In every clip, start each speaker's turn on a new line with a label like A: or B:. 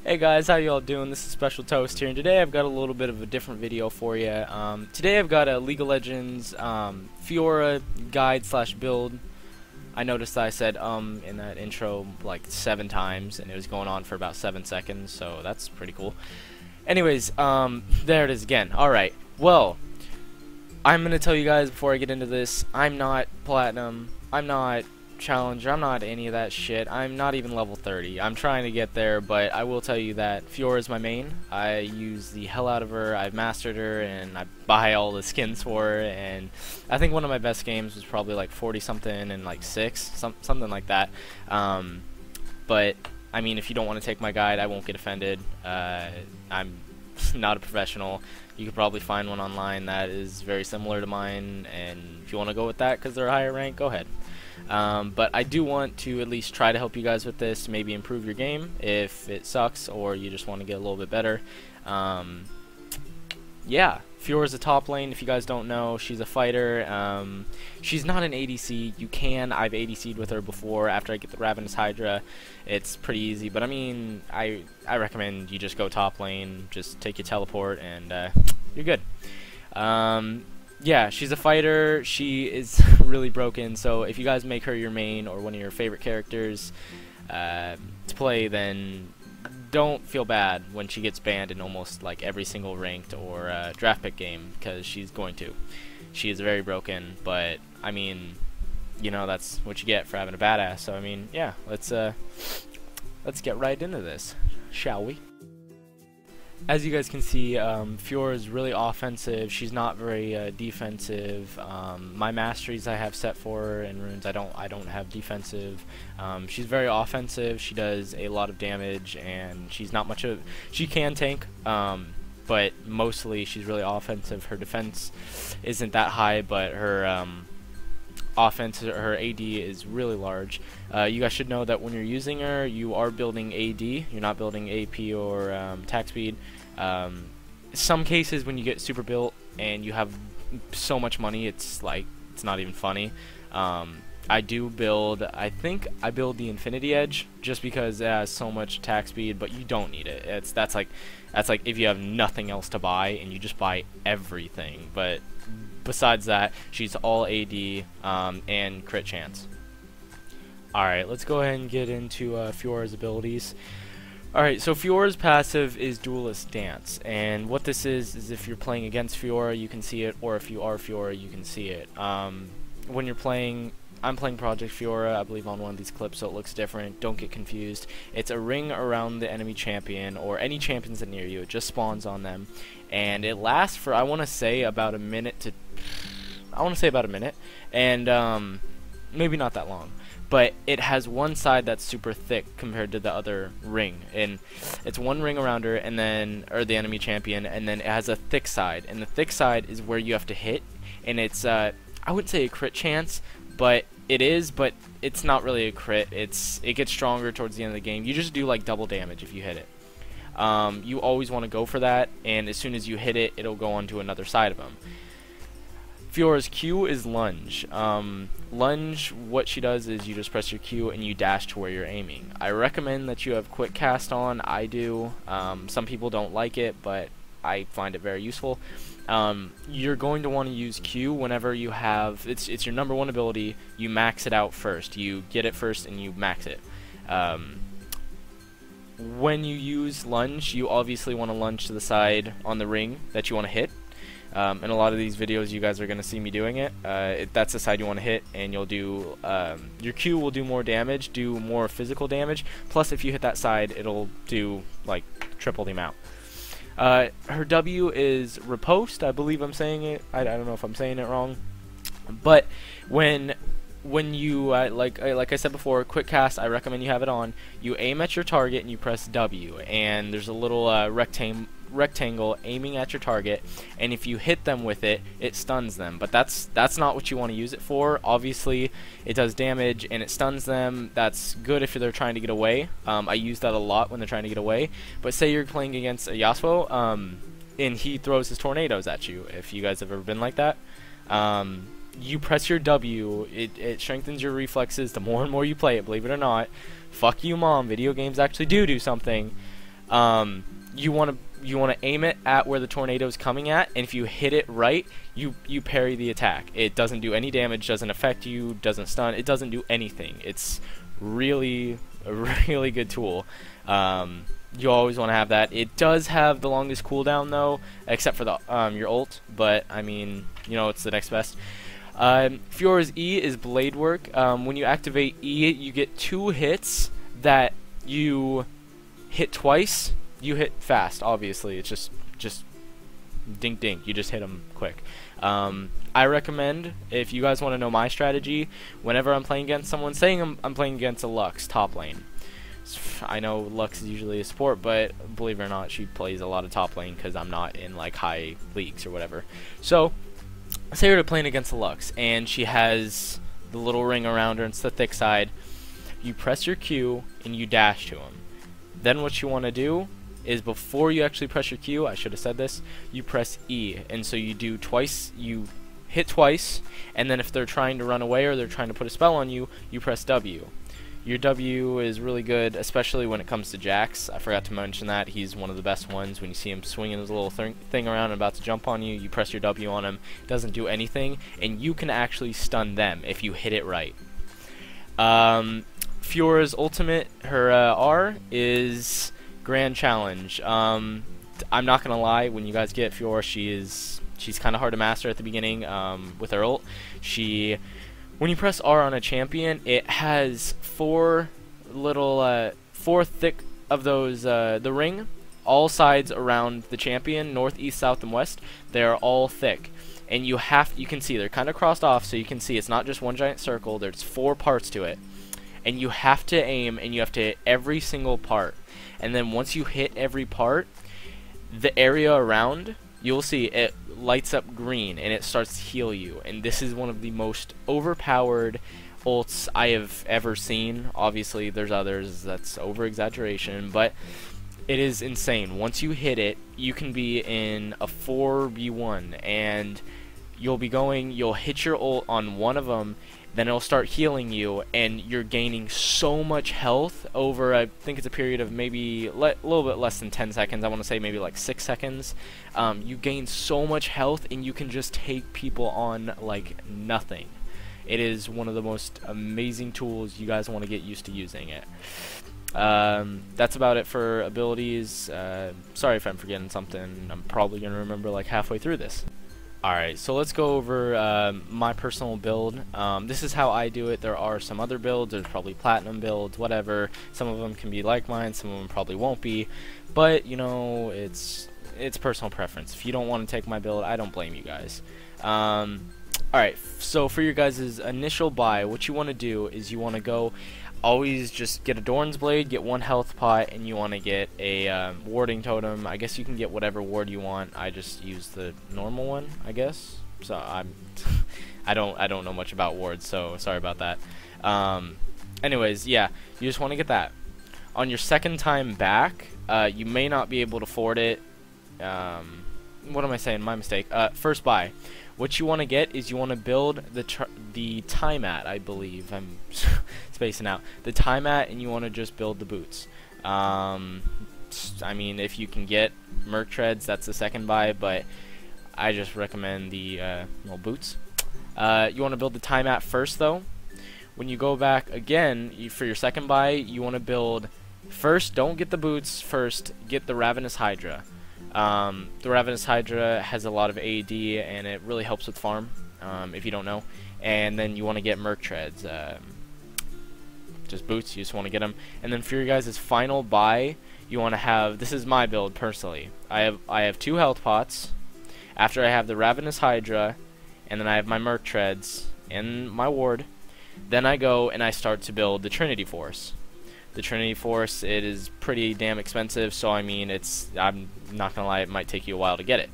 A: Hey guys, how y'all doing? This is Special Toast here, and today I've got a little bit of a different video for you. Today I've got a League of Legends Fiora guide slash build. I noticed that I said in that intro like 7 times, and it was going on for about 7 seconds, so that's pretty cool. Anyways, there it is again. Alright, well, I'm going to tell you guys before I get into this, I'm not Platinum, I'm not Challenger, I'm not any of that shit. I'm not even level 30. I'm trying to get there, but I will tell you that Fiora is my main. I use the hell out of her, I've mastered her, and I buy all the skins for her, and I think one of my best games was probably like 40 something and like 6, something like that. But I mean, if you don't want to take my guide, I won't get offended. I'm not a professional. You could probably find one online that is very similar to mine, and if you want to go with that because they're a higher rank, go ahead. But I do want to at least try to help you guys with this, maybe improve your game if it sucks or you just want to get a little bit better. Yeah, Fiora's a top lane. If you guys don't know, she's a fighter. She's not an ADC. You can. I've ADC'd with her before after I get the Ravenous Hydra. It's pretty easy, but I mean, I recommend you just go top lane, just take your teleport, and you're good. Yeah, she's a fighter. She is really broken, so if you guys make her your main or one of your favorite characters to play, then don't feel bad when she gets banned in almost like every single ranked or draft pick game, because she's going to. She is very broken, but I mean, you know, that's what you get for having a badass. So I mean, yeah, let's get right into this, shall we? As you guys can see, Fiora is really offensive. She's not very defensive. My masteries I have set for her in runes, I don't have defensive. She's very offensive. She does a lot of damage, and she's not much of. She can tank, but mostly she's really offensive. Her defense isn't that high, but her offense, her AD is really large. You guys should know that when you're using her, you are building AD. You're not building AP or attack speed. Some cases when you get super built and you have so much money, it's like it's not even funny. I do build. I think I build the Infinity Edge just because it has so much attack speed, but you don't need it. That's like if you have nothing else to buy and you just buy everything. But besides that, she's all AD and crit chance. Alright, let's go ahead and get into Fiora's abilities. Alright, so Fiora's passive is Duelist Dance, and what this is if you're playing against Fiora, you can see it, or if you are Fiora, you can see it. When you're playing, I'm playing Project Fiora, I believe on one of these clips, so it looks different. Don't get confused. It's a ring around the enemy champion, or any champions that near you. It just spawns on them, and it lasts for, I want to say, about a minute, and maybe not that long. But it has one side that's super thick compared to the other ring, and it's one ring around her, and then, or the enemy champion, and then it has a thick side, and the thick side is where you have to hit, and it's I wouldn't say a crit chance, but it is, but it's not really a crit. It gets stronger towards the end of the game. You just do like double damage if you hit it. You always want to go for that, and as soon as you hit it, it'll go on to another side of them. Fiora's Q is lunge. Lunge, what she does is you just press your Q and you dash to where you're aiming. I recommend that you have quick cast on. I do. Some people don't like it, but I find it very useful. You're going to want to use Q whenever you have, it's your number 1 ability. You max it out first. You get it first and you max it. When you use lunge, you obviously want to lunge to the side on the ring that you want to hit. In a lot of these videos you guys are going to see me doing it. That's the side you want to hit, and you'll do your Q will do more damage, do more physical damage, plus if you hit that side it'll do like triple the amount. Her W is riposte, I believe I'm saying it. I don't know if I'm saying it wrong, but when you like I said before, quick cast, I recommend you have it on. You aim at your target and you press W, and there's a little rectangle aiming at your target, and if you hit them with it, it stuns them. But that's not what you want to use it for. Obviously it does damage and it stuns them. That's good if they're trying to get away. I use that a lot when they're trying to get away. But say you're playing against a Yasuo and he throws his tornadoes at you, if you guys have ever been like that, you press your W, it strengthens your reflexes the more and more you play it, believe it or not. Fuck you, mom, video games actually do something. You want to aim it at where the tornado is coming at, and if you hit it right, you parry the attack. It doesn't do any damage, doesn't affect you, doesn't stun, it doesn't do anything. It's really a really good tool. You always want to have that. It does have the longest cooldown though, except for the your ult, but I mean, you know, it's the next best. Fiora's E is blade work. When you activate E, you get 2 hits that you hit twice. You hit fast, obviously. It's just dink dink. You just hit them quick. I recommend, if you guys want to know my strategy, whenever I'm playing against someone, saying I'm playing against a Lux top lane. I know Lux is usually a support, but believe it or not, she plays a lot of top lane because I'm not in like high leagues or whatever. So, say you're playing against a Lux and she has the little ring around her and it's the thick side. You press your Q and you dash to him. Then what you want to do is, before you actually press your Q, I should have said this, you press E, and so you do twice, you hit twice, and then if they're trying to run away or they're trying to put a spell on you, you press W. Your W is really good, especially when it comes to Jax. I forgot to mention that. He's one of the best ones. When you see him swinging his little thing around and about to jump on you, you press your W on him. It doesn't do anything, and you can actually stun them if you hit it right. Fiora's ultimate, her R, is Grand Challenge. I'm not gonna lie, when you guys get Fiora, she's kind of hard to master at the beginning with her ult. When you press R on a champion, it has 4 thick of those, the ring, all sides around the champion, north, east, south, and west. They're all thick, and you can see they're kind of crossed off, so you can see it's not just one giant circle. There's 4 parts to it, and you have to aim, and you have to hit every single part. And then once you hit every part, the area around, you'll see it lights up green and it starts to heal you. And this is one of the most overpowered ults I have ever seen. Obviously there's others, that's over exaggeration, but it is insane. Once you hit it, you can be in a 4v1 and you'll hit your ult on one of them, then it'll start healing you, and you're gaining so much health over, I think it's a period of maybe a little bit less than 10 seconds. I want to say maybe like 6 seconds. You gain so much health, and you can just take people on like nothing. It is one of the most amazing tools. You guys want to get used to using it. That's about it for abilities. Sorry if I'm forgetting something. I'm probably going to remember like halfway through this. Alright, so let's go over my personal build. This is how I do it. There are some other builds. There's probably platinum builds, whatever. Some of them can be like mine, some of them probably won't be. But, you know, it's personal preference. If you don't want to take my build, I don't blame you guys. Alright, so for your guys' initial buy, what you want to do is you want to go, always just get a Doran's Blade, get 1 health pot, and you want to get a warding totem. I guess you can get whatever ward you want. I just use the normal one, I guess. So I don't know much about wards, so sorry about that. Anyways, yeah, you just want to get that. On your second time back, you may not be able to afford it. What am I saying? My mistake. First buy. What you want to get is you want to build the time at, I believe. I'm spacing out. The time at, and you want to just build the boots. I mean, if you can get Merc Treads, that's the second buy, but I just recommend the boots. You want to build the time at first, though. When you go back again, for your second buy, you want to build first. Don't get the boots first. Get the Ravenous Hydra. The Ravenous Hydra has a lot of AD, and it really helps with farm, if you don't know. And then you want to get Merc Treads, just boots, you just want to get them. And then for your guys' final buy, you want to have, this is my build personally, I have 2 health pots, after I have the Ravenous Hydra, and then I have my Merc Treads, and my ward, then I go and I start to build the Trinity Force. The Trinity Force, it is pretty damn expensive, so I mean, I'm not gonna lie, it might take you a while to get it.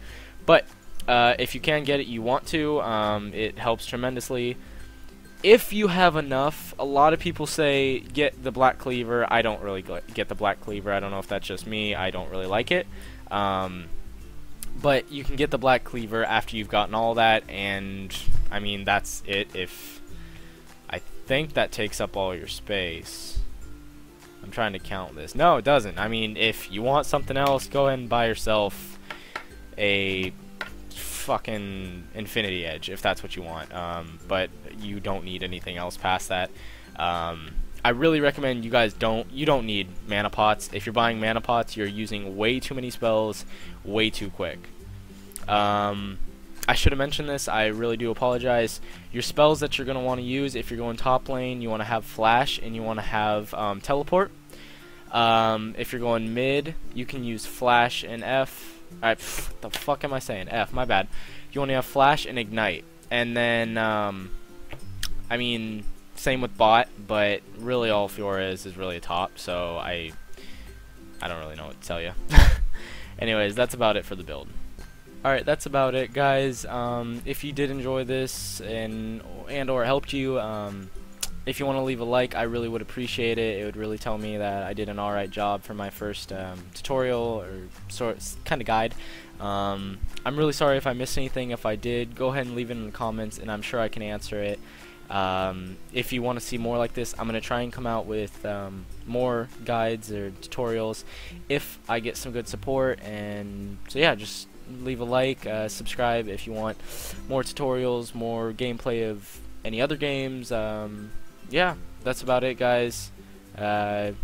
A: But if you can get it, you want to. It helps tremendously. If you have enough, a lot of people say get the Black Cleaver. I don't really get the Black Cleaver. I don't know if that's just me. I don't really like it. But you can get the Black Cleaver after you've gotten all that, and I mean, that's it. I think that takes up all your space. I'm trying to count this. No, it doesn't. I mean, if you want something else, go ahead and buy yourself a fucking Infinity Edge if that's what you want. But you don't need anything else past that. I really recommend you guys you don't need mana pots. If you're buying mana pots, you're using way too many spells way too quick. I should have mentioned this. I really do apologize. Your spells that you're going to want to use if you're going top lane, you want to have Flash and you want to have Teleport. If you're going mid, you can use Flash and F. Alright, the fuck am I saying? F, my bad. You want to have Flash and Ignite. And then, I mean, same with bot, but really all Fiora is really a top, so I don't really know what to tell you. Anyways, that's about it for the build. Alright, that's about it, guys. If you did enjoy this and or helped you, if you want to leave a like, I really would appreciate it. It would really tell me that I did an alright job for my first tutorial or kind of guide. I'm really sorry if I missed anything. If I did, go ahead and leave it in the comments, and I'm sure I can answer it. If you want to see more like this, I'm going to try and come out with more guides or tutorials if I get some good support. And so yeah, just leave a like, subscribe if you want more tutorials, more gameplay of any other games. Yeah, that's about it, guys. Bye.